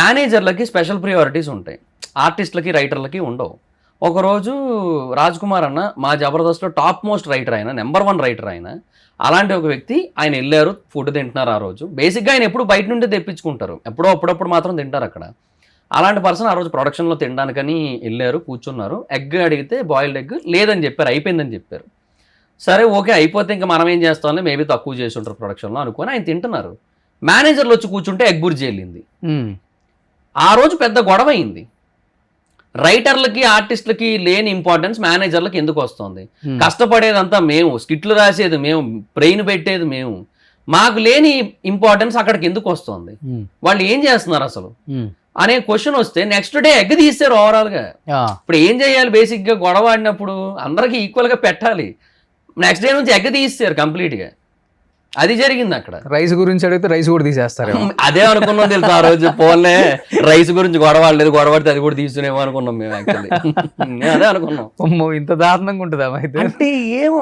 మేనేజర్లకి special priorities ఉంటాయి, ఆర్టిస్టులకి రైటర్లకి ఉండవు. ఒకరోజు రాజ్ కుమార్ అన్న మా జబర్దస్త్లో టాప్ మోస్ట్ రైటర్ ఆయన, నెంబర్ 1 రైటర్ ఆయన. అలాంటి ఒక వ్యక్తి ఆయన వెళ్ళారు, ఫుడ్ తింటున్నారు ఆ రోజు. బేసిక్గా ఆయన ఎప్పుడు బయట నుండి తెప్పించుకుంటారు, ఎప్పుడో అప్పుడప్పుడు మాత్రం తింటారు అక్కడ. అలాంటి పర్సన్ ఆ రోజు ప్రొడక్షన్లో తినడానికని వెళ్ళారు, కూర్చున్నారు. ఎగ్ అడిగితే బాయిల్డ్ ఎగ్ లేదని చెప్పారు, అయిపోయిందని చెప్పారు. సరే ఓకే అయిపోతే ఇంకా మనం ఏం చేస్తామని మేబీ తక్కువ చేసి ఉంటారు ప్రొడక్షన్లో అనుకొని ఆయన తింటున్నారు. మేనేజర్లు వచ్చి కూర్చుంటే ఎగ్ బుర్జీ వెళ్ళింది. ఆ రోజు పెద్ద గొడవ అయింది. రైటర్లకి ఆర్టిస్టులకి లేని ఇంపార్టెన్స్ మేనేజర్లకి ఎందుకు వస్తుంది? కష్టపడేదంతా మేము, స్కిట్లు రాసేది మేము, బ్రెయిన్ పెట్టేది మేము, మాకు లేని ఇంపార్టెన్స్ అక్కడికి ఎందుకు వస్తుంది? వాళ్ళు ఏం చేస్తున్నారు అసలు అనే క్వశ్చన్ వస్తే నెక్స్ట్ డే ఎగ్ తీస్తారు ఓవరాల్గా. ఇప్పుడు ఏం చేయాలి? బేసిక్గా గొడవ ఆడినప్పుడు అందరికీ ఈక్వల్గా పెట్టాలి. నెక్స్ట్ డే నుంచి ఎగ్ తీస్తారు కంప్లీట్గా. అది జరిగింది అక్కడ. రైస్ గురించి అడిగితే రైస్ కూడా తీసేస్తారు. అదే అనుకున్నాం తెలుసు ఆ రోజు. పోన్లే రైస్ గురించి గొడవలేదు, గొడవడితే అది కూడా తీసుకునేమో అనుకున్నాం మేము. యాక్చువల్లీ అదే అనుకున్నాం. ఇంత దారుణంగా ఉంటుందా అయితే? అంటే ఏమో